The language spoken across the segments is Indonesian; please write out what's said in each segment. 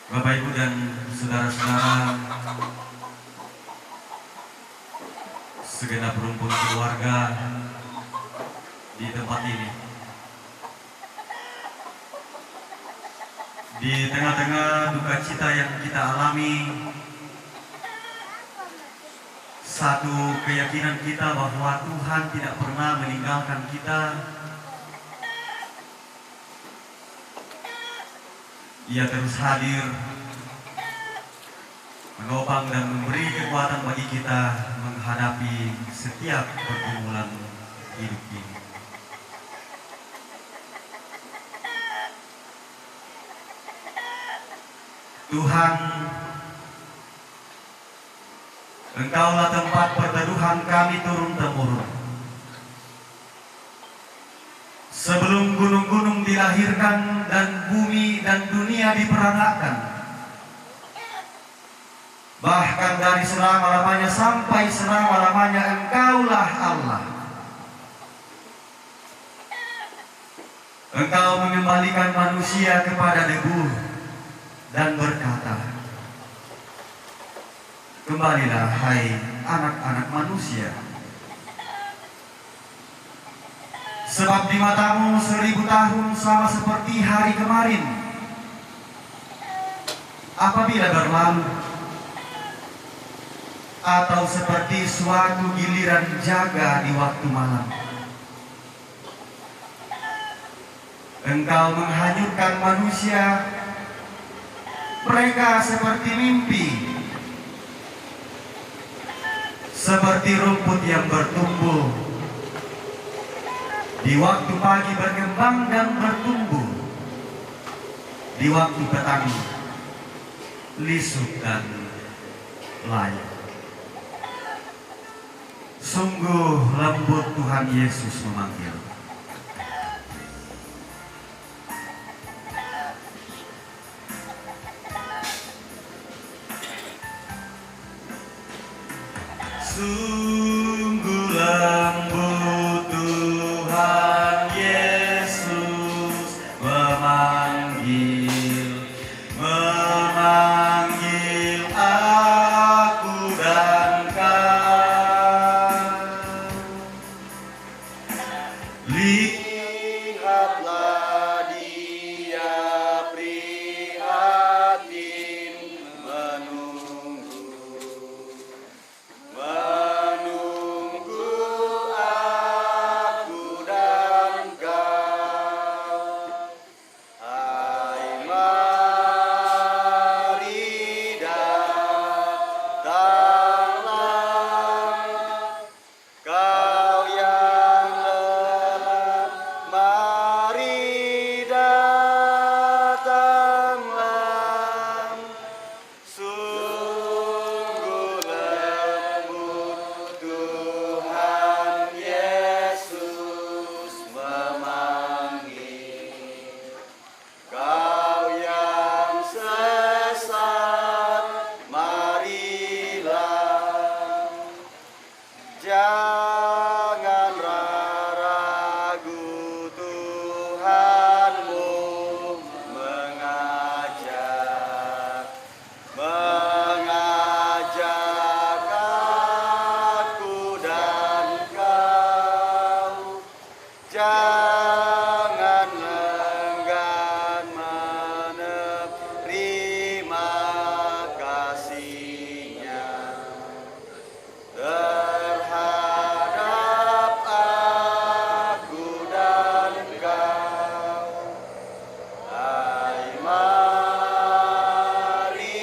Bapak Ibu dan saudara-saudara, segenap rumpun keluarga di tempat ini. Di tengah-tengah duka cita yang kita alami, satu keyakinan kita bahwa Tuhan tidak pernah meninggalkan kita. Ia terus hadir, menopang dan memberi kekuatan bagi kita menghadapi setiap pergumulan hidup ini. Tuhan, Engkaulah tempat perteduhan kami turun-temurun. Sebelum gunung-gunung dilahirkan dan bumi dan dunia diperanakan, bahkan dari selama-lamanya sampai selama-lamanya Engkaulah Allah. Engkau mengembalikan manusia kepada debu dan berkata, "Kembalilah hai anak-anak manusia. Sebab di matamu 1000 tahun sama seperti hari kemarin, apabila berlalu, atau seperti suatu giliran jaga di waktu malam. Engkau menghanyutkan manusia, mereka seperti mimpi, seperti rumput yang bertumbuh. Di waktu pagi berkembang dan bertumbuh, di waktu petang lisuk dan layu." Sungguh lembut Tuhan Yesus memanggil. Sungguh lembut Tuhan Yesus memanggil, memanggil aku dan kau. Lihatlah Dia prihatin menunggu aku dan kau. Hai, mari datanglah, kau yang lelah, mari datanglah. Sungguh lembut Tuhan Yesus memanggil. Kau yang sesat, marilah. Jangan ragu, Tuhanmu mengajak aku dan kau. Jangan enggan menerima kasih-Nya terhadap aku dan kau. Hai, mari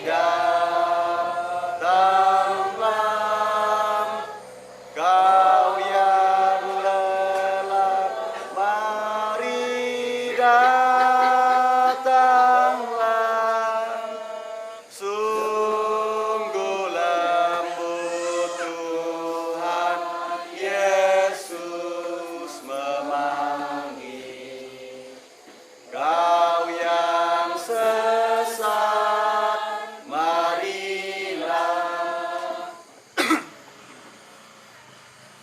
datanglah, kau yang lelah, mari datanglah. Sungguh lembut Tuhan Yesus memanggil. Kau yang sesat, marilah.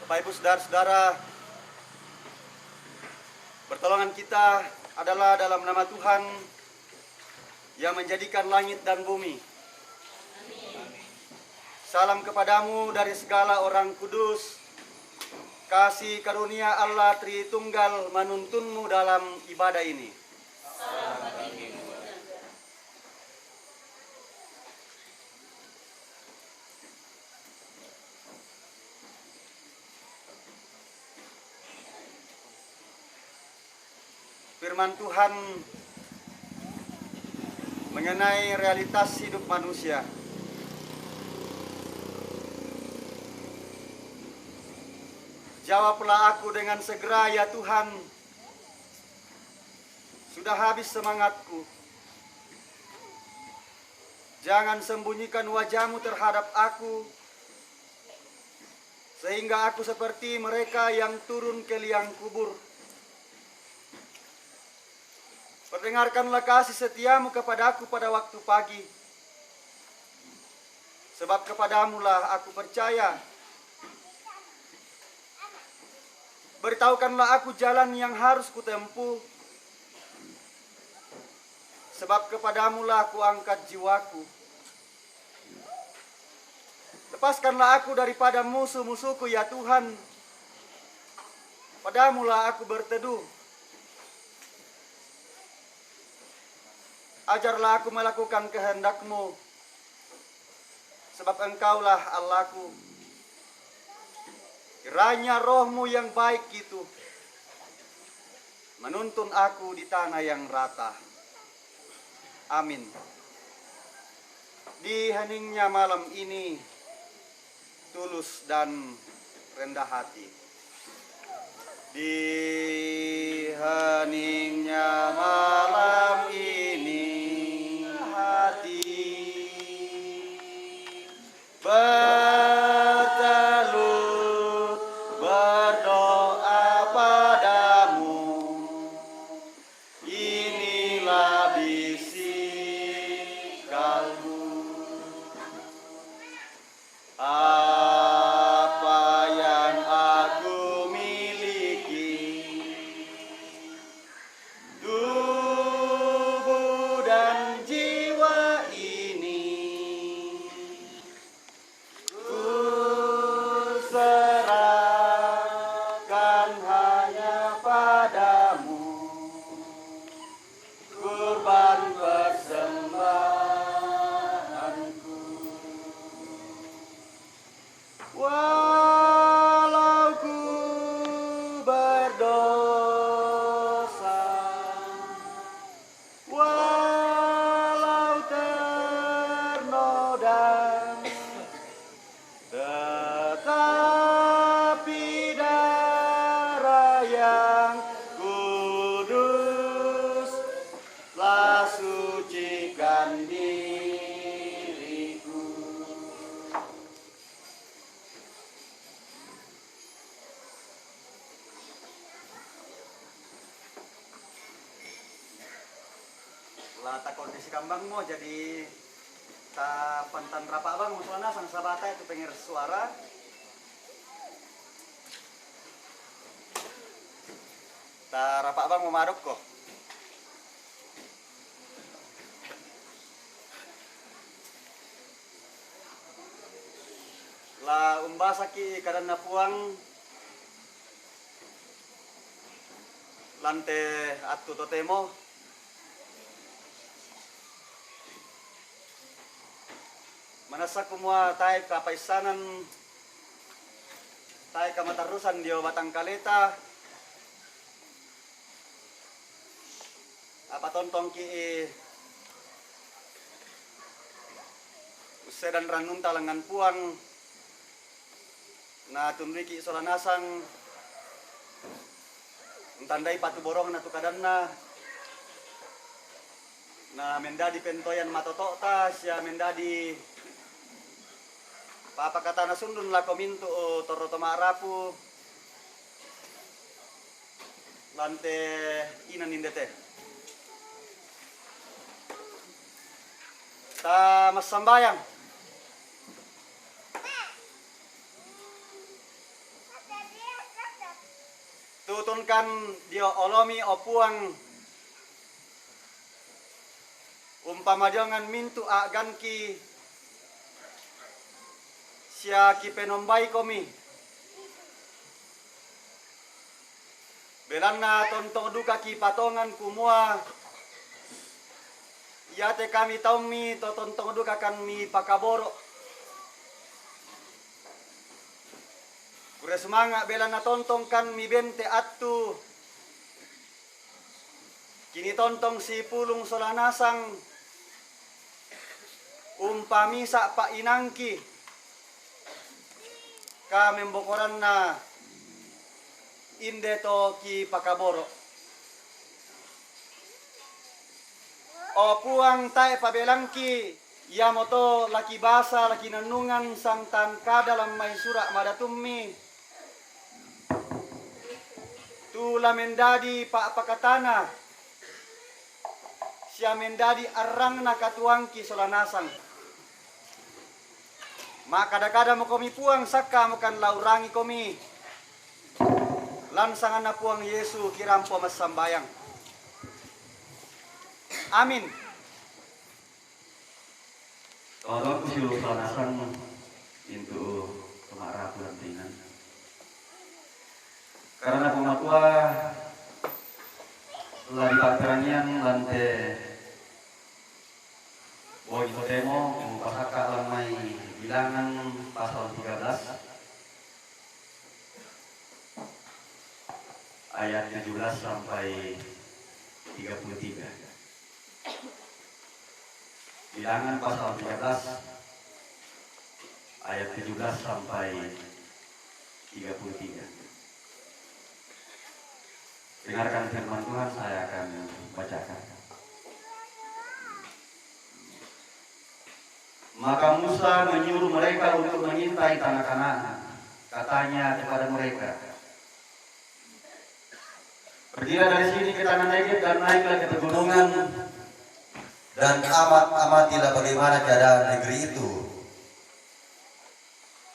Bapak Ibu saudara-saudara, pertolongan kita adalah dalam nama Tuhan yang menjadikan langit dan bumi. Salam kepadamu dari segala orang kudus. Kasih karunia Allah Tritunggal menuntunmu dalam ibadah ini. Firman Tuhan mengenai realitas hidup manusia. Jawablah aku dengan segera, ya Tuhan. Sudah habis semangatku. Jangan sembunyikan wajahmu terhadap aku, sehingga aku seperti mereka yang turun ke liang kubur. Perdengarkanlah kasih setiamu kepadaku pada waktu pagi, sebab kepadamulah aku percaya. Beritahukanlah aku jalan yang harus kutempuh, sebab kepadamulah aku angkat jiwaku. Lepaskanlah aku daripada musuh-musuhku, ya Tuhan. Padamulah aku berteduh. Ajarlah aku melakukan kehendak-Mu, sebab Engkaulah Allahku. Kiranya Roh-Mu yang baik itu menuntun aku di tanah yang rata. Amin. Di heningnya malam ini, tulus dan rendah hati. Di heningnya malam ini, hati bertelut berdoa padamu. Inilah bisik kalbu. Apa yang aku miliki, tubuh dan jiwa ini, ku serahkan hanya padamu, kurban persembahanku. Walau ku berdosa, walau ternoda, tetapi darah yang kudus telah sucikan diriku. Lata kondisi kambang mo jadi ta pantan rapa bang musuhna sang sabata itu pengir suara. Ta rapa bang memaruk kok. La umbasaki karena puang lante atu totemo. Manasa kumua tay kapaisanan, tay kamatarusan dio batang kaleta, apa tontong ki usai dan ranun talangan puang, na tunriki solanasang, tandai patu borong na tukadanna, na mendadi pentoyan matotok tas ya mendadi papa kata na sundun la kominto o toroto marapu lante inan indete ta masambayang tutunkan dio olomi opuang umpama jangan mintu aganki siaki penombai komi belanna tontong duka ki patongan kumua yate kami taumi to tontong duka kan mi pakaboro kure semangat belanna tontong kan mi bente attu kini tontong si pulung solanasang umpami sa pa inangki ka membokoran na inde to ki pakaboro o puang tae pabelangki yamoto laki basa laki nanungan sang tanka dalam may sura madatummi tula mendadi pa pakatana siya mendadi arang na katuangki solanasang makada-kada mo komi puang saka mo kan laurangi komi lansangan na puang Yesu kirampo masambayang amin. Tolong kusilu solanasang into kemara pelantingan karena pematua lari pakeranyan lante boy demo pasaka lamai bilangan pasal 13 ayat 17 sampai 33. Bilangan pasal 13 ayat 17 sampai 33. Dengarkan firman Tuhan, saya akan bacakan. Maka Musa menyuruh mereka untuk mengintai tanah Kanaan. Katanya kepada mereka, pergilah dari sini ke tanah Negeb dan naiklah ke pegunungan dan amatilah bagaimana keadaan negeri itu.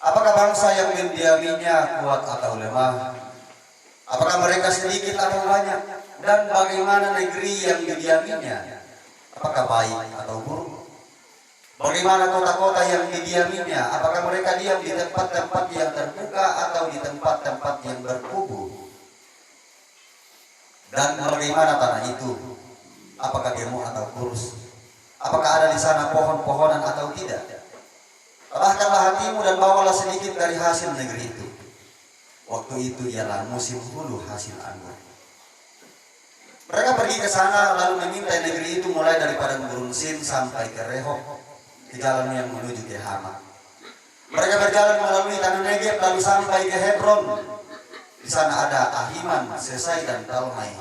Apakah bangsa yang mendiaminya kuat atau lemah? Apakah mereka sedikit atau banyak? Dan bagaimana negeri yang didiaminya? Apakah baik atau buruk? Bagaimana kota-kota yang didiaminya? Apakah mereka diam di tempat-tempat yang terbuka atau di tempat-tempat yang berkubu? Dan bagaimana tanah itu? Apakah gemuk atau kurus? Apakah ada di sana pohon-pohonan atau tidak? Arahkanlah hatimu dan bawalah sedikit dari hasil negeri itu. Waktu itu ialah musim hulu hasil anggur. Mereka pergi ke sana lalu mengintai negeri itu mulai dari padang gurun Sin sampai ke Rehob, ke jalan yang menuju ke Hama. Mereka berjalan melalui tanah Negeb lalu sampai ke Hebron. Di sana ada Ahiman, Sesai dan Talmai,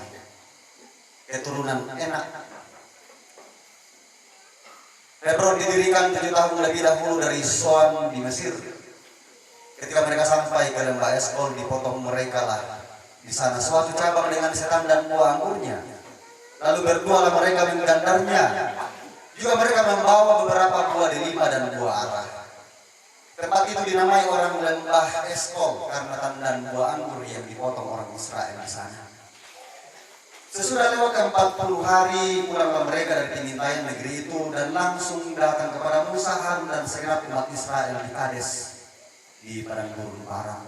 keturunan Enak. Hebron didirikan 7 tahun lebih dahulu dari Soan di Mesir. Ketika mereka sampai ke lembah Eskol, dipotong mereka lah di sana suatu cabang dengan setan dan buah anggurnya. Lalu berdualah mereka menggandarnya. Juga mereka membawa beberapa buah delima dan buah arah. Tempat itu dinamai orang lembah Eskol karena tandan buah anggur yang dipotong orang Israel di sana. Sesudah lewat 40 hari pulanglah mereka dari pengintaian negeri itu dan langsung datang kepada Musa, Harun dan segenap umat Israel di Kades di padang gurun Paran.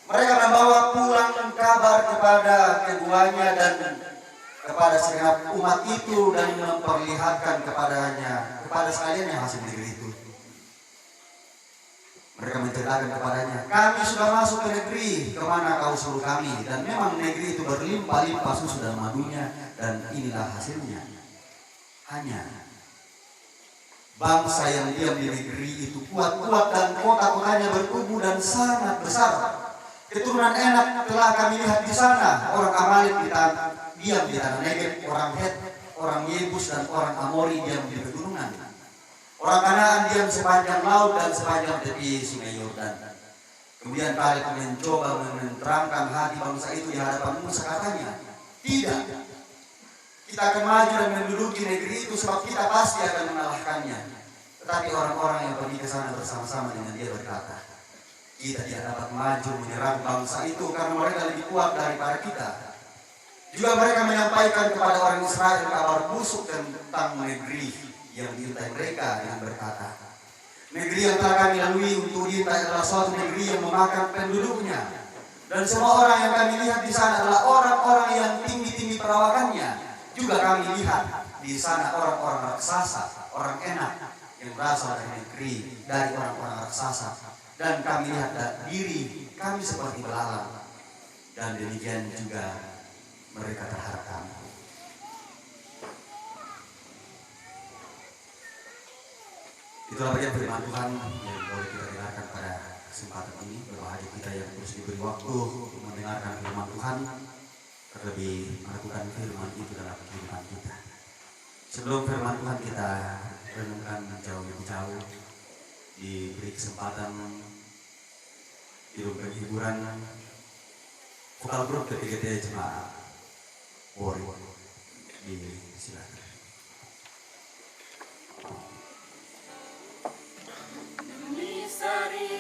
Mereka membawa pulang kabar kepada keduanya dan kepada segenap umat itu dan memperlihatkan kepada sekalian yang hasil negeri itu. Mereka menceritakan kepadanya, kami sudah masuk ke negeri kemana kau suruh kami, dan memang negeri itu berlimpah-limpah susu dan madunya, dan inilah hasilnya. Hanya bangsa yang diam di negeri itu kuat-kuat dan kota-kotanya berkubu dan sangat besar. Keturunan Enak telah kami lihat di sana, orang Amalek diam di tanah Negeb, orang Het, orang Yebus dan orang Amori diam di pegunungan. Orang Kanaan diam sepanjang laut dan sepanjang tepi sungai Yordan. Kemudian Kaleb mencoba menerangkan hati bangsa itu di hadapan Musa, katanya, tidak, kita akan maju dan menduduki negeri itu sebab kita pasti akan mengalahkannya. Tetapi orang-orang yang pergi ke sana bersama-sama dengan dia berkata, kita tidak dapat maju menyerang bangsa itu karena mereka lebih kuat daripada kita. Juga mereka menyampaikan kepada orang Israel kabar busuk tentang negeri yang diintai mereka dengan berkata, negeri yang telah kami lalui untuk diintai adalah suatu negeri yang memakan penduduknya. Dan semua orang yang kami lihat di sana adalah orang-orang yang tinggi-tinggi perawakannya. Juga kami lihat di sana orang-orang raksasa, orang enak yang berasal dari negeri, dari orang-orang raksasa. Dan kami lihat diri kami seperti belalang. Dan demikian juga mereka terhadap kami. Itulah bagian firman Tuhan yang boleh kita dengarkan pada kesempatan ini. Berbahagia kita yang terus diberi waktu untuk mendengarkan firman Tuhan, terlebih melakukan firman itu dalam kehidupan kita. Sebelum firman Tuhan kita renungkan jauh lebih jauh, diberi kesempatan di rumah hiburan vokal grup ketiga jemaat Wori silakan. Misari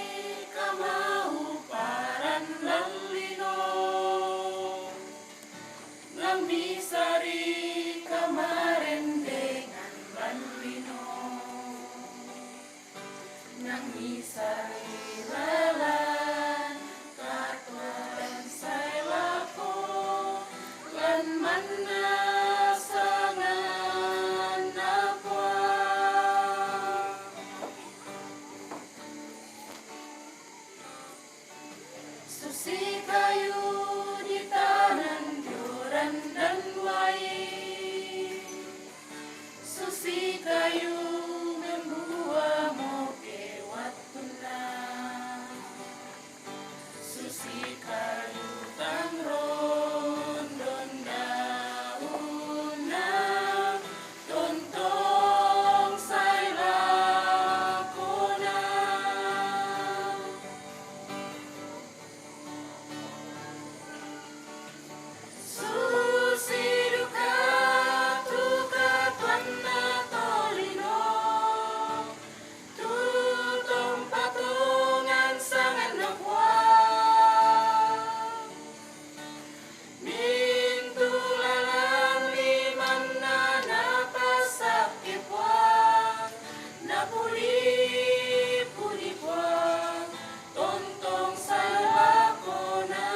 kamau paran lalino, nang misari kamarin dengan lalino, nang misari lalan katuan sailako lan mana sangan nakwa. Susi kayu di tanan joran dan wai, susi kayu membuah moke watuna, susi kayu tangron don dauna, tontong sailakona. Susi duka tuka tuanna tolino, tutong patungan sangan nakwa, mintulalang liman na napasak kipwa, napuli pudipwa, tontong salakona.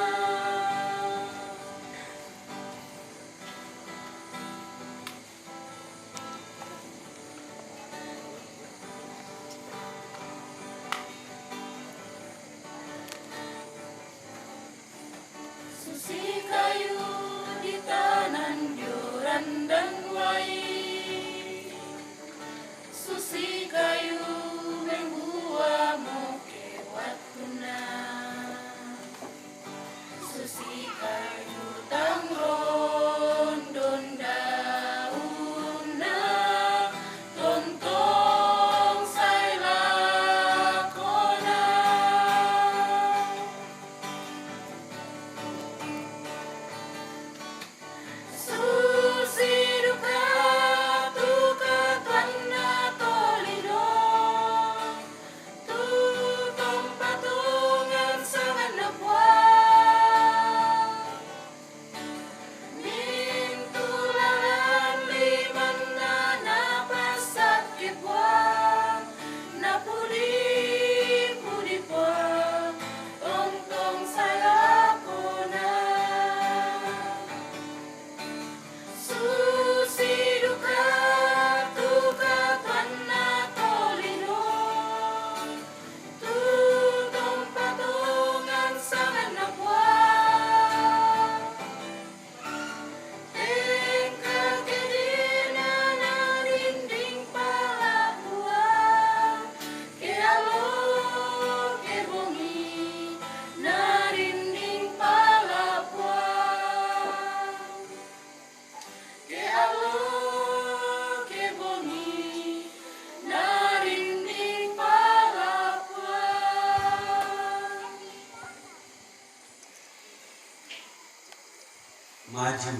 Susi kayu di tanan joran dan wai, susi kayu membuah moke watuna, susi kayu tangron don dauna, tontong sailakona. Susi duka tuka tuanna tolino, tutong patungan sangan nakwa, mintulalan liman na napasak kipwa, napuli pudipwa, tontong salakona. Susi duka tuka tuanna tolino, tutong patungan sangan nakwa, tengka kedina narinding palakua, ke alo ke bongi narinding palakua. Ke alo ke bongi narinding palakwa. Maju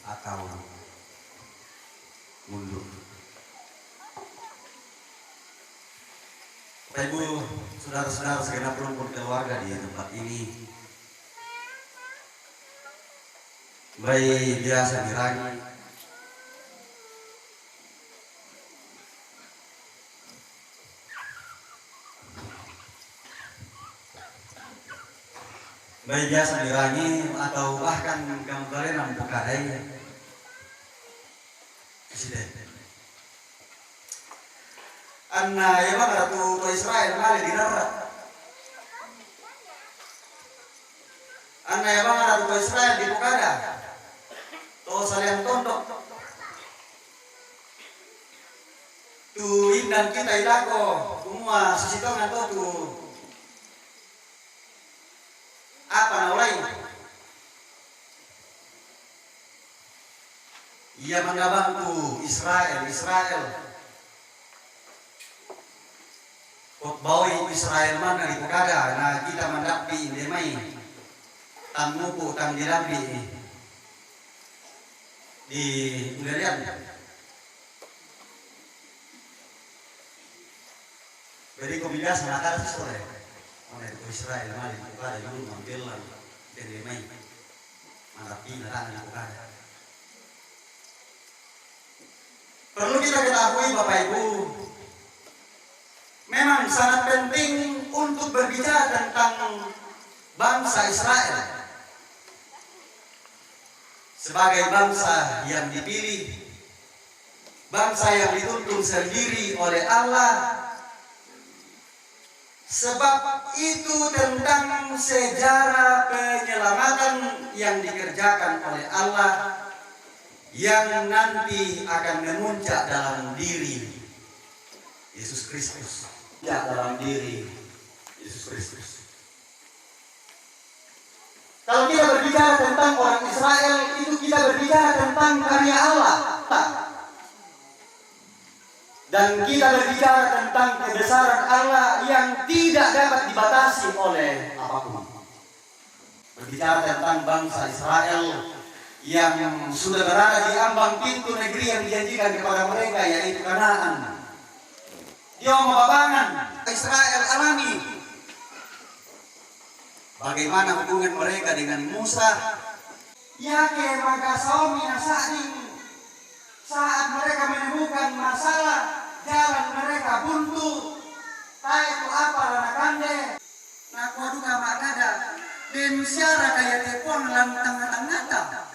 atau mundur. Bapak Ibu, saudara-saudara segenap rumpun keluarga di tempat ini, baik biasa dirangi. Baik biasa dirangi atau bahkan gambaran membukarai presiden. Anna emang ratu Israel mali dirarat. Anna emang ratu Israel di Bukada. To salian tondok. Tu indan kita ilako semua sisitongan to tu. Apa naulai? Ia mengabangku Israel. Bawa Israel mana di Bukada. Nah kita mendapi demai. Tamuku tang dirambi di Ugarian. Jadi kombinasi nakar sore. Oleh Israel mana di Bukada yang mengambil dari demai. Mendapi natang di Bukada. Perlu kita ketahui Bapak Ibu, memang sangat penting untuk berbicara tentang bangsa Israel sebagai bangsa yang dipilih, bangsa yang dituntun sendiri oleh Allah. Sebab itu tentang sejarah penyelamatan yang dikerjakan oleh Allah yang nanti akan memuncak dalam diri Yesus Kristus. Ya, dalam diri Yesus Kristus. Kalau kita berbicara tentang orang Israel, itu kita berbicara tentang karya Allah. Dan kita berbicara tentang kebesaran Allah yang tidak dapat dibatasi oleh apapun. Berbicara tentang bangsa Israel yang sudah berada di ambang pintu negeri yang dijanjikan kepada mereka, yaitu Kanaan. Dia membabangan Israel alami bagaimana hubungan mereka dengan Musa. Yake maka saumi nasaning saat mereka menemukan masalah, jalan mereka buntu, itu apa lanakande. Nah kuaduka maknada dan siara kaya tepon lan tengah-tengah.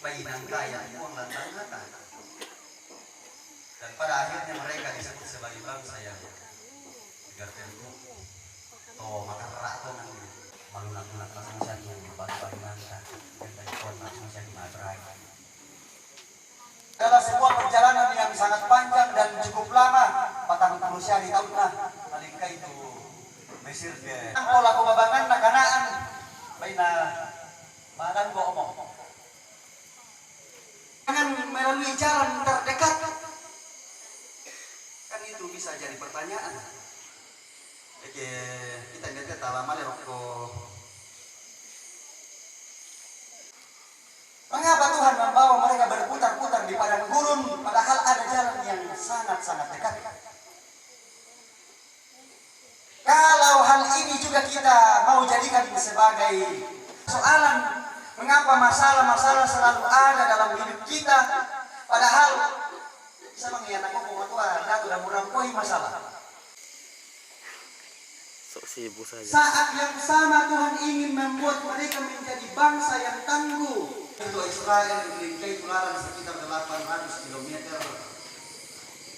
Bainang kaya tepon lan tengah. Dan pada akhirnya mereka disebut sebagai bangsa yang digartenku atau makarak atau malunak-lunak langsung yang berbalik-balik langkah dan dari pohon langsung saja dimatrai. Adalah sebuah perjalanan yang sangat panjang dan cukup lama, 40 tahun lah paling itu Mesir ke pola kebabangan Kanaan baina madan go omong dengan melalui jalan terdekat. Kan itu bisa jadi pertanyaan. Oke, kita lihat lama rokok. Mengapa Tuhan membawa mereka berputar-putar di padang gurun, padahal ada jalan yang sangat-sangat dekat? Kalau hal ini juga kita mau jadikan sebagai soalan, mengapa masalah-masalah selalu ada dalam hidup kita, padahal bisa mengingatkan bahwa Tuhan sudah merampoi masalah. Saat yang sama Tuhan ingin membuat mereka menjadi bangsa yang tangguh. Untuk Israel dilingkai pularan sekitar 800 km,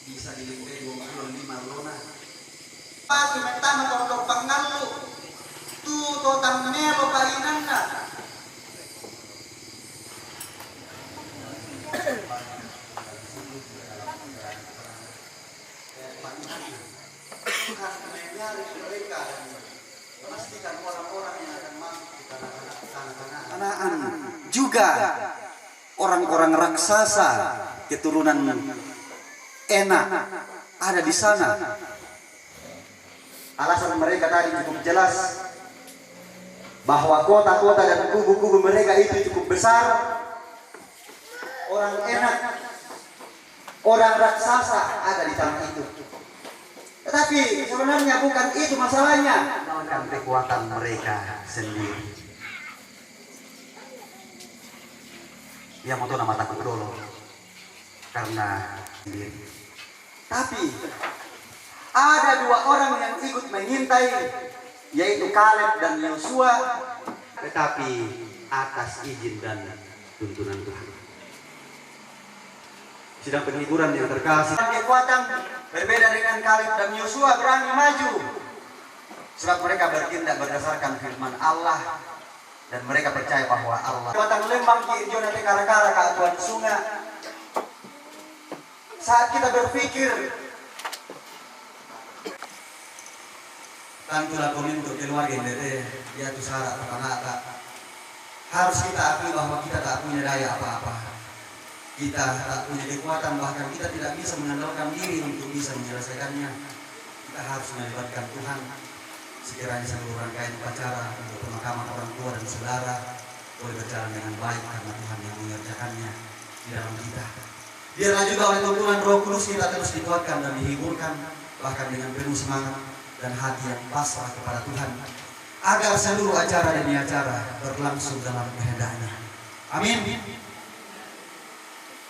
bisa dilingkai 25 lona. Pagi mentama kalau pengalu, tu totang melo painanda. Mereka memastikan orang-orang yang akan masuk ke tanah Kanaan juga orang-orang raksasa keturunan Enak ada di sana. Alasan mereka tadi cukup jelas bahwa kota-kota dan kubu-kubu mereka itu cukup besar. Orang Enak, orang raksasa ada di tanah itu. Tetapi sebenarnya bukan itu masalahnya, melawan kekuatan mereka sendiri. Ia mau nama takut dulu karena sendiri. Tapi ada dua orang yang ikut mengintai, yaitu Kaleb dan Yosua, tetapi atas izin dan tuntunan Tuhan. Sidang penghiburan yang terkasih, kekuatan berbeda dengan Kaleb dan Yosua berani maju, sebab mereka bertindak berdasarkan firman Allah dan mereka percaya bahwa Allah. Kekuatan lembang hijau nanti kara-kara keatuan sungai. Saat kita berpikir tantulah komen untuk keluarga ini, ya itu syarat apa harus kita akui bahwa kita tak punya daya apa-apa. Kita tak punya kekuatan, bahkan kita tidak bisa mengandalkan diri untuk bisa menyelesaikannya. Kita harus melibatkan Tuhan. Sekiranya seluruh rangkaian upacara untuk pemakaman orang tua dan saudara boleh berjalan dengan baik karena Tuhan yang mengerjakannya di dalam kita. Biarlah juga oleh tuntunan Roh Kudus kita terus dikuatkan dan dihiburkan, bahkan dengan penuh semangat dan hati yang pasrah kepada Tuhan, agar seluruh acara demi acara berlangsung dalam kehendak-Nya. Amin.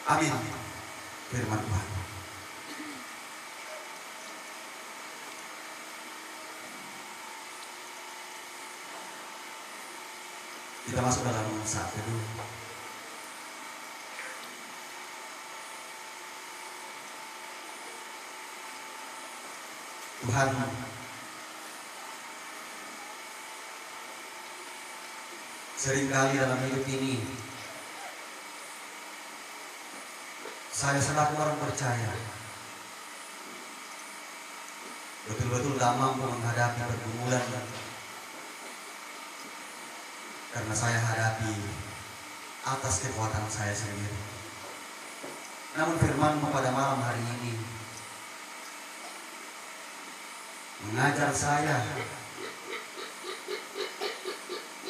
Amin. Firman Tuhan. Kita masuk dalam saat teduh. Tuhan, seringkali dalam hidup ini saya selaku orang percaya betul-betul tak mampu menghadapi pergumulan karena saya hadapi atas kekuatan saya sendiri. Namun firman-Mu pada malam hari ini mengajar saya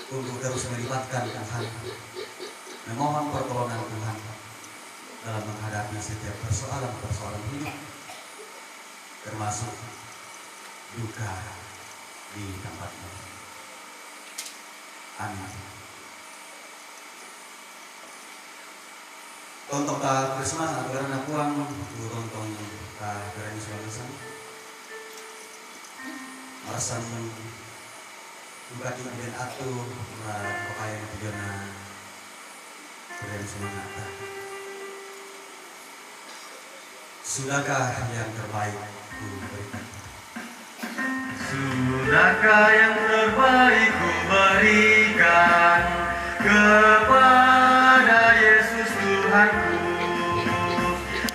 untuk terus melibatkan Tuhan, memohon pertolongan Tuhan dalam menghadapi setiap persoalan-persoalan hidup, termasuk duka di tempat-Mu. Amin. Tontong ta Krismas aturan na puang tontong ta berani suamisan. Marasan duka kemudian atu pakaian tujuan na berani semangat. Sudahkah yang terbaik ku berikan? Sudahkah yang terbaik ku berikan kepada Yesus Tuhanku?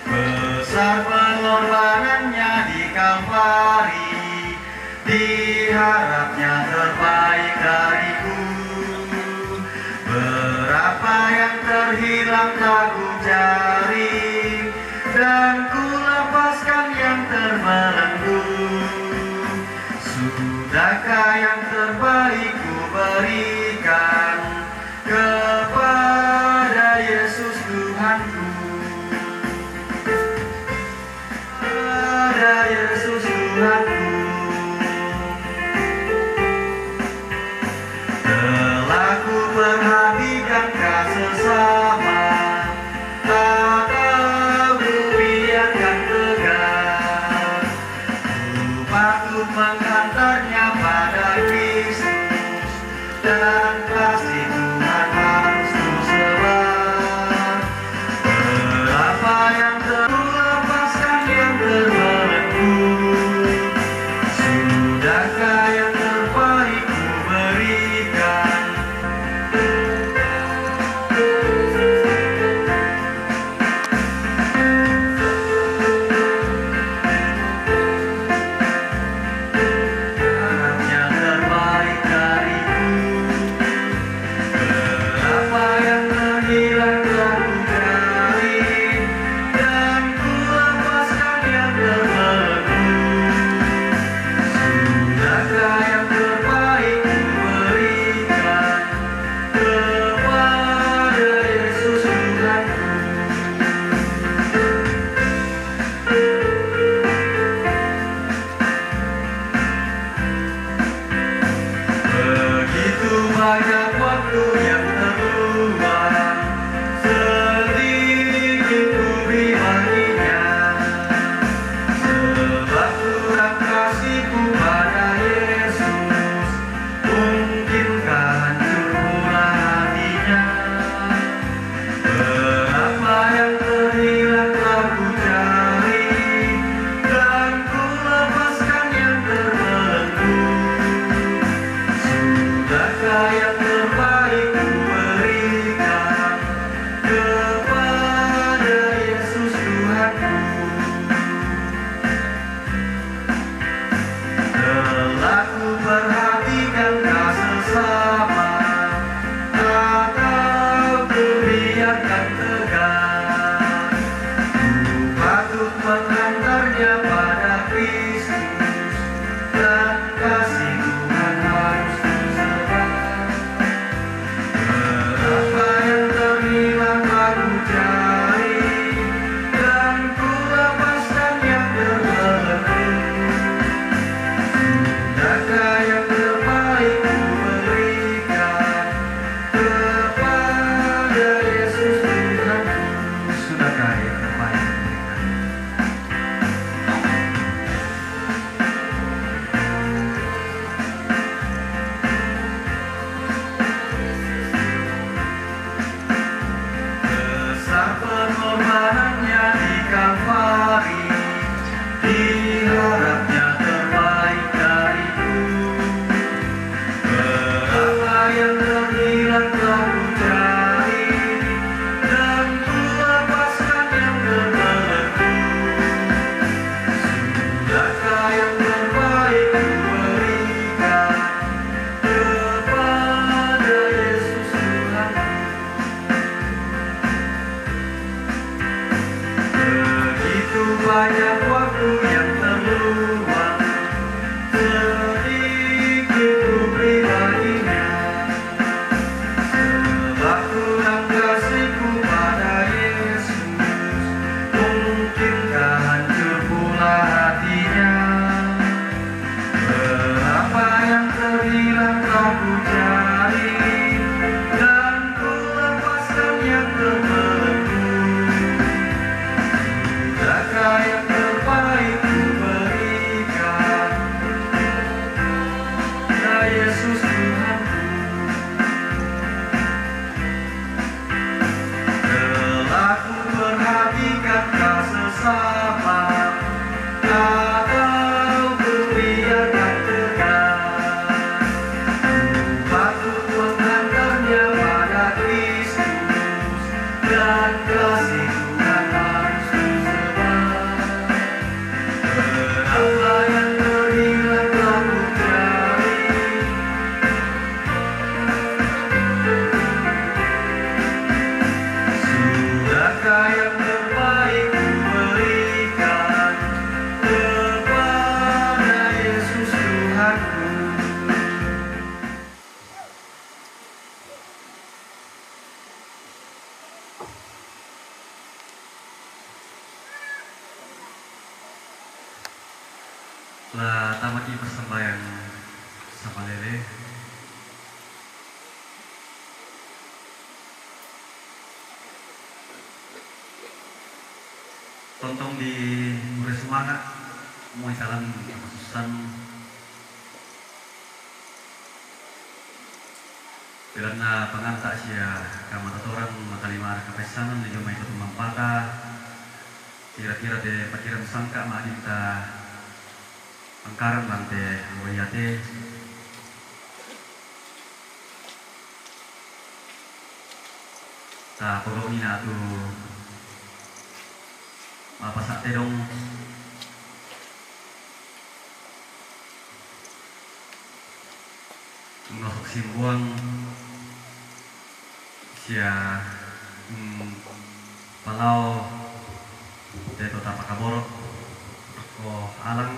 Besar pengorbanannya di Kalvari, diharapnya terbaik dariku. Berapa yang terhilang tak ku cari, dan ku lepaskan yang terbelenggu. Sudahkah yang terbaik ku berikan kepada Yesus Tuhanku? Kepada Yesus Tuhanku. Telah ku perhatikan kasih sesama, tak ku biarkan tegar. Ku patut menghantarnya pada Kristus, dan pasti Tuhan harus ku sebar. Berapa yang terlepaskan yang terbelenggu. Sudahkah yang terbaik ku berikan? Yang terbaik dariku. banyak waktu yang terluang, sedikit ku beri baginya. Sebab kurang kasihku pada Yesus, mungkinkah hancur pula hatinya. Berapa yang terhilang telah ku cari, dan ku lepaskan yang terbelenggu. Sudahkah yang terbaik ku berikan kepada Yesus Tuhanku? Telah ku perhatikan kau sesama, atau ku biarkan tegar. Ku patut menghantarnya pada Kristus, dan kasih Tuhan harus ku sebar. Berapa yang terhilang aku cari, dan ku lepaskan yang terbelenggu. Sudahkah yang terbaik ku berikan kepada Yesus Tuhanku? Sudahkah yang terbaik ku berikan? Besar pengorbanannya di Kalvari, diharapnya terbaik dariku. Berapa yang terhilang telah ku cari, dan ku lepaskan yang terbelenggu. Sudahkah yang terbaik ku berikan kepada Yesus Tuhanku? Begitu banyak waktu yang terluang, sedikit ku beri baginya. Sebab kurang kasihku pada Yesus, mungkinkah hancur pula hatinya. Berapa yang terhilang telah ku cari, dan ku lepaskan yang terbelenggu. Sudahkah yang terbaik ku berikan kepada Yesus Tuhanku? Telah ku perhatikan kau sesama, atau ku biarkan tegar. Ku patut menghantarnya pada Kristus, dan kasih Tuhan harus ku sebar. Berapa yang terhilang telah ku cari, sudahkah yang terbaik ku berikan kepada Yesus Tuhanku? Lah tamati persembahyang sama lele. Tontong di Murid Semangat, mau salam khususan Bilana pengantak sia kamata orang makalima kapesanan di jomai itu mampata. Kira-kira de pakiran sangka madinta angkaran lante wayate. Ta pokok ina tu mapasak tedong ngosok simbuang sia palau de tota pakaborok ko alang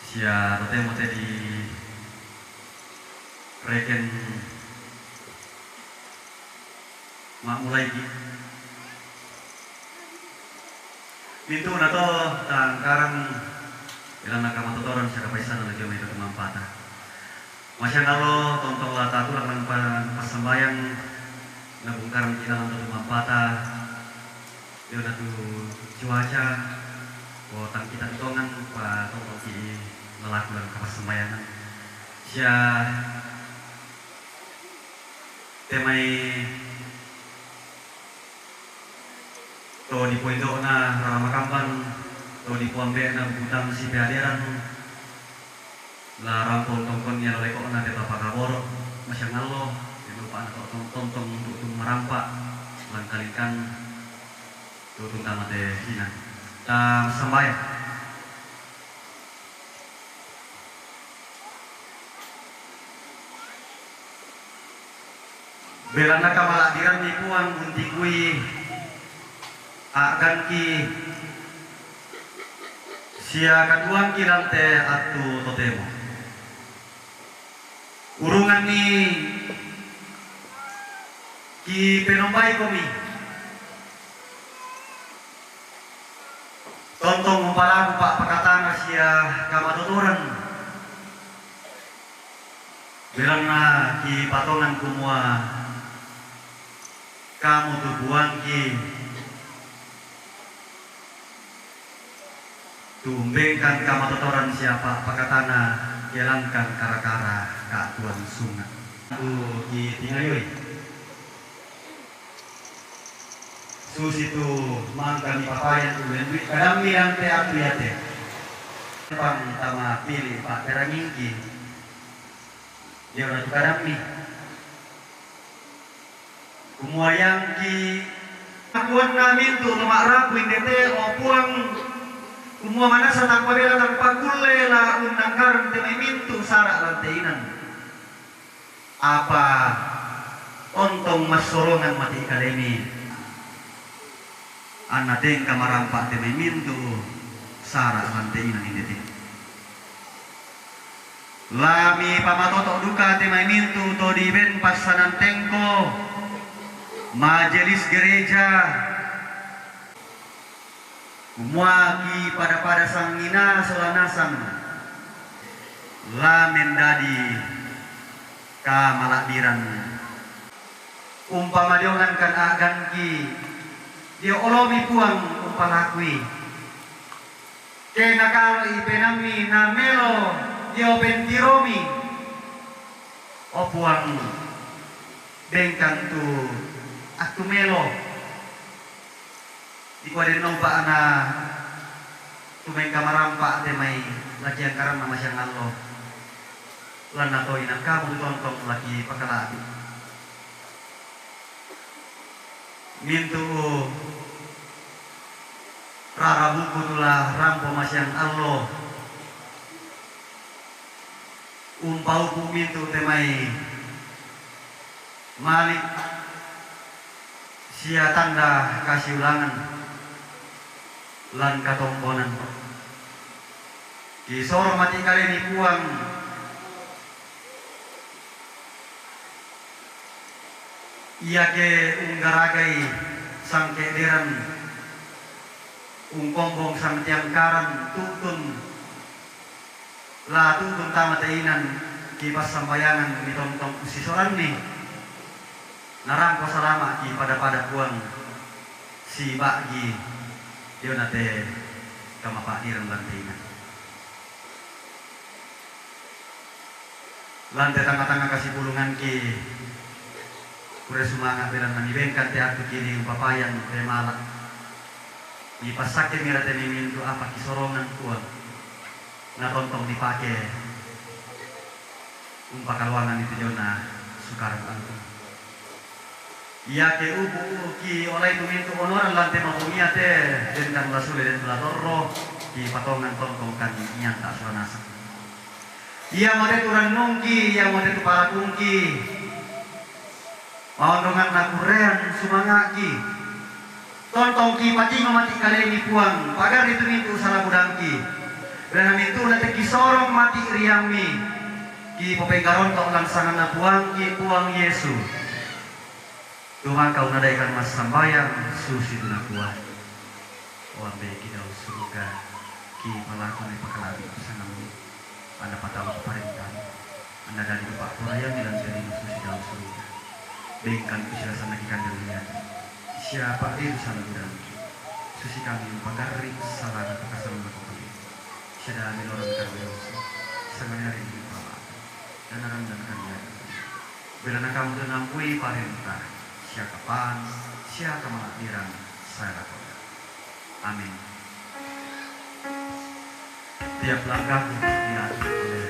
sia rote mote di reken mak mulai ki pintu nato tangkarang ilang nakamatotoran sa kapaisan na nagyo may katumampata Masya Allah, tontong lata tu lang pasambayang nabungkaran kita lang tu mampata. Dia na tu cuaca, tang kita tongan pa tontong ki lelaku lang kapasambayangan. Siya temai to di poindo na ramakampan, to di puambe na butang si peaderan. La rampol tongkonnya oleh kok nanti bapak kabor masya Allah lupa anak tontong untuk merampak langkalikan tutun tamat hina dan sembahyang belanda kamaladiran ni puang buntikui akan ki sia kaduang ki lante atu totemo urungan ni ki penombai komi tontong umpalaku pak pakatan sia kamatotoran bilang na ki patongan kumua kamu tu buang ki tumbengkan kamatotoran siapa pakatana jalankan kara-kara keatuan sungai. Aku tinggal yoi. Susi tu mangkani papayan tu dan duit kadang bilang te aku ya te. Pang tama pilih pak terangingki. Dia orang tu kadang ni. Kumuayang ki akuan namin tu lemak rapuin dete opuang kumua mana sa takpabela tanpa kulle la unangkaran temay mintu sarak lantainan. Apa ontong masorongan mati kalemi. Anateng kamarampak temay mintu sarak lantainan ini. Lami pamatotok duka temay mintu to diben pasanan tengko majelis gereja. Umuaki pada sangina solanasang la mendadi ka malakdiran umpama diongan kan agan ki dia olomi puang umpalakui kena kalau ipenami namelo dia pentiromi o puang bengkan tu aku melo iko din nung paana tumay kamarampa temay lakian karam na masyang Allah lan nato inang kamu tontong laki pakalati mintu rarabuku tulah rampo masyang Allah umpau ku mintu temay malik sia tanda kasih ulangan lan katomponan ki soro mati kali ni puang iya ke unggaragai sang kederan ungkombong sang tiangkaran tutun la tutun tamatainan ki pas sambayangan ni tong usisoran ni narangko salama ki pada puang si bagi dia nate kamapadiran lantina. Lantai tengah-tengah kasih pulungan ki kure sumangat bilang manibengkan te aku kini papayan te malak. Di pasake mira te mimintu apa kisorongan kuat. Natontong dipake umpakaluangan itu jona sukaran antum. Iya ke ubu ki oleh itu mintu onoran lantai mampunya teh dan rasul dan pelatorro ki patongan tontong kan yang tak suanasa. Iya mode turan nungki, iya mode tu para kungki. Mau dongan nakurean sumangaki. Tontong ki pati mati kali ini puang, pagar itu mintu salah budangki. Dan mintu nanti ki sorong mati riami. Ki popenggaron tok langsangan na puang ki puang Yesus. Tuhan kau nadaikan mas sambayang susi tuna kuat. Wambe kita surga ki melakukan pekalabi sangat anda patah perintah nada di Pak Puraya milan seri musuh dalam surga. Bengkan kusilasan lagi kan dunia. Siapa dia sana gudang? Susi kami pagari salah atau kasar berkali. Siapa orang karbios? Sangat hari di bawah dan orang dan kalian. Bila nak kamu tenampui parenta, siapa kapan, siapa menakdiran saya lakukan. Amin. Tiap langkahmu diatur oleh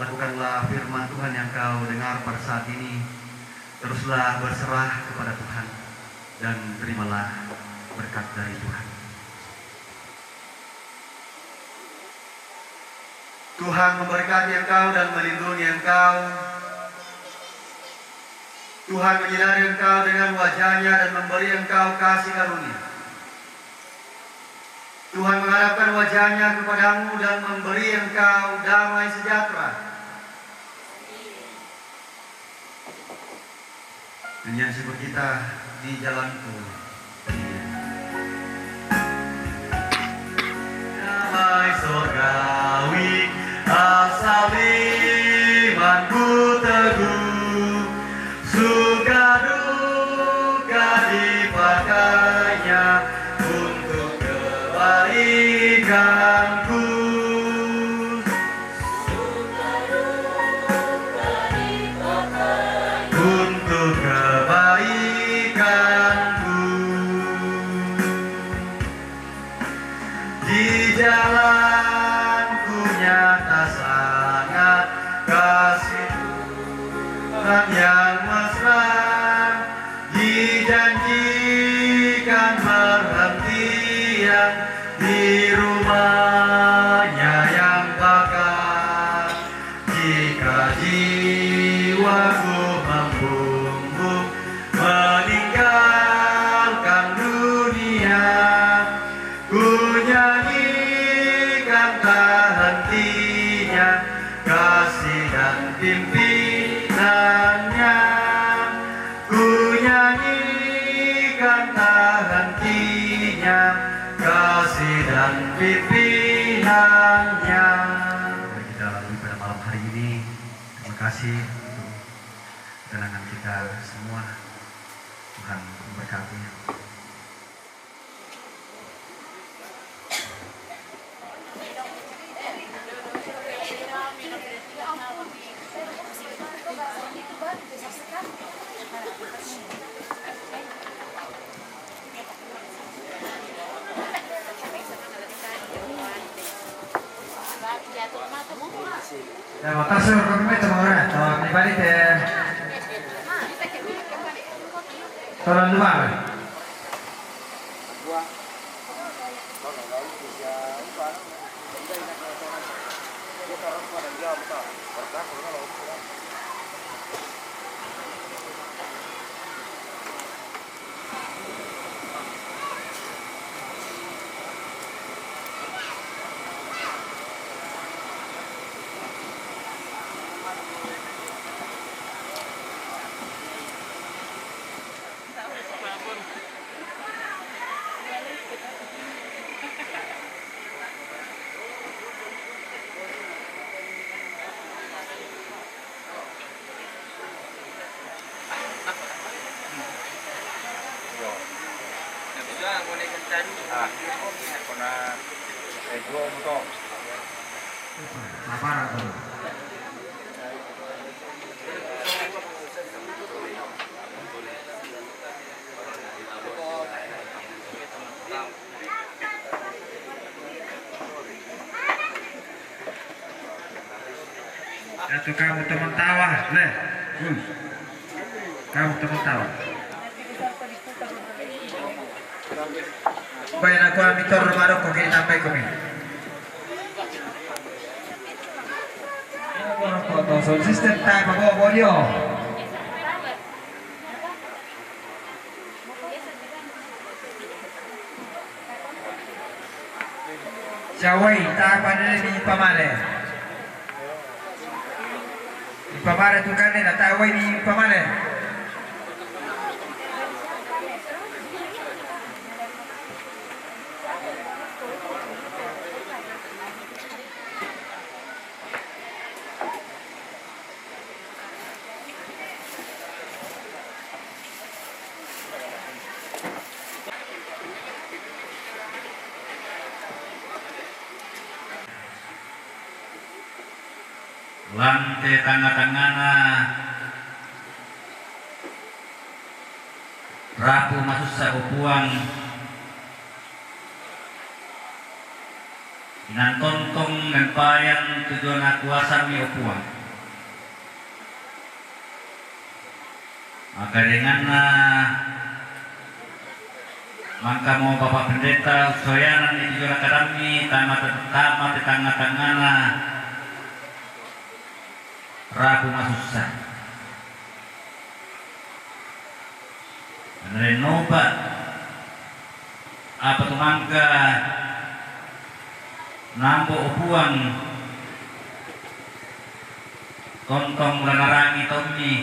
lakukanlah firman Tuhan yang kau dengar pada saat ini. Teruslah berserah kepada Tuhan dan terimalah berkat dari Tuhan. Tuhan memberkati engkau dan melindungi engkau. Tuhan menyinari engkau dengan wajah-Nya dan memberi engkau kasih karunia. Tuhan menghadapkan wajah-Nya kepadamu dan memberi engkau damai sejahtera. Dengan syukur kita di jalanku. Damai surgawi asal imanku teguh, suka duka dipakainya untuk kebaikanku. Suka duka dipakai Untuk kebaikanku. Di jalanku nyata sangat kasih Tuhan yang mesra, dijanjikan perhentian di rumahnya yang bakar. Jika jiwaku membungkuk meninggalkan dunia, ku nyanyi kasihnya, kasih dan pimpinannya. Mari kita lalui pada malam hari ini. Terima kasih untuk ketenangan kita semua. Tuhan memberkati. Ya, makasih kami teman-teman. Kalau pribadi teh, tolong dua. Itu kamu teman tawa, leh. Kamu teman tawa. Bayan ako ang mitor rumaro kung kinapay ko min. Sound system tayo mag-audio. Siyaway, tayo pa nila ni Pamale. Pamare tu kanina, tayo ni Pamale. Lantai tengah-tengahna Rabu masuk sa upuan Inan tontong mempayan tujuan kuasa mi upuan maka dengan maka mau Bapak Pendeta soyanan di tujuan akademi tamat di tengah-tengahna Rabu masusa Renoba apa tu mangga nambo upuan tontong lanarangi tomni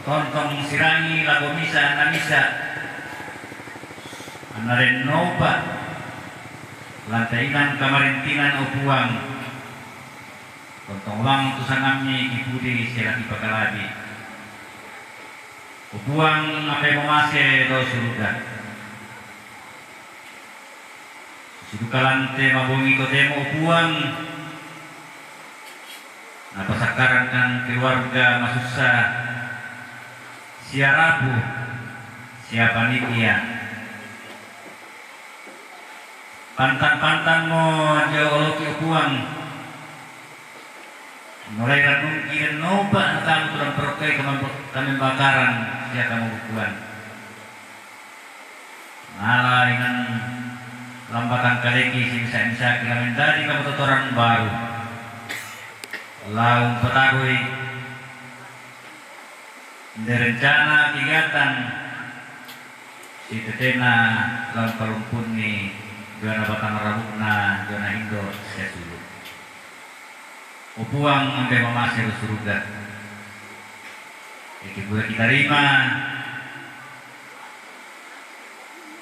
tontong sirangi lagu misa anamisa Renoba lantainan kamarintinan upuan tontong lang tu sangamnya ibudi sila ipagalabi upuang apay mamase do surga sidukalante mabungi ko demo upuang napasakaran kan keluarga masusa siya Rabu siya panitia pantan-pantan mo jauh oloki upuang mulai mungkin noba na kamu tulang perkai kami bakaran siya kamu bukuan nala dengan lambakan kaleki simsa-imsa kami dari kamu tutoran baru laung petagoy direncana kegiatan si tetena laung palumpun ni juana batang rabukna juana indo siya dulu upuang sampai memasir surga. Jadi boleh kita terima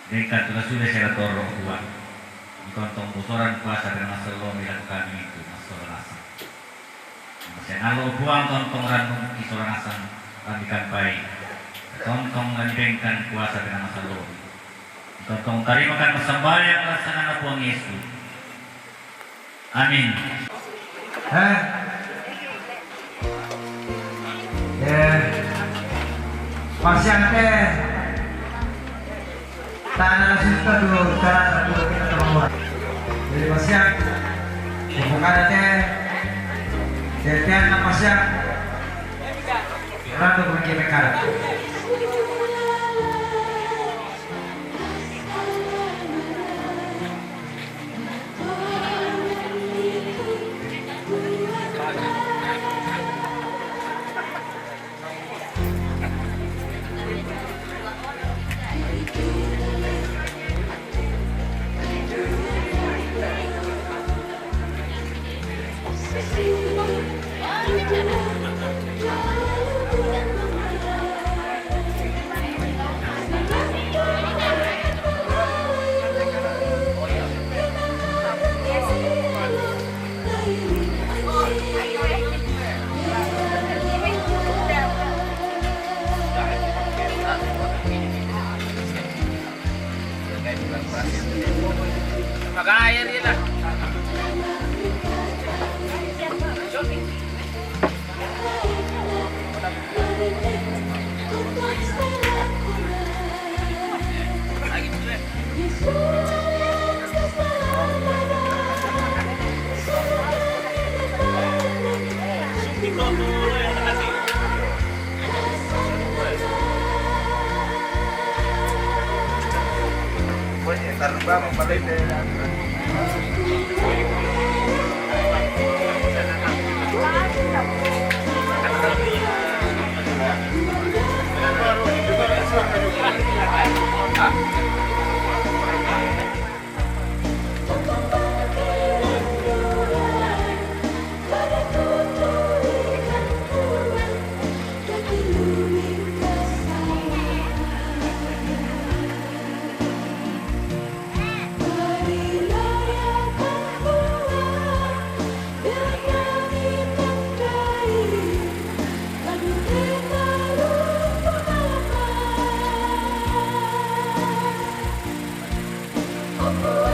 Dekat sudah saya toro buat. Kontong bosoran puasa dengan masalah milan kami itu masalah asam. Saya nalu buang kontong ranung isoran asam kami kampai. Kontong lanjengkan puasa dengan masalah. Kontong tarimakan persembahyang laksanakan buang Yesus. Amin. Pasyente tanah suka dulu cara dulu kita teman. Jadi pasien bukan ada jadian pasien ratu pergi mereka. Oh,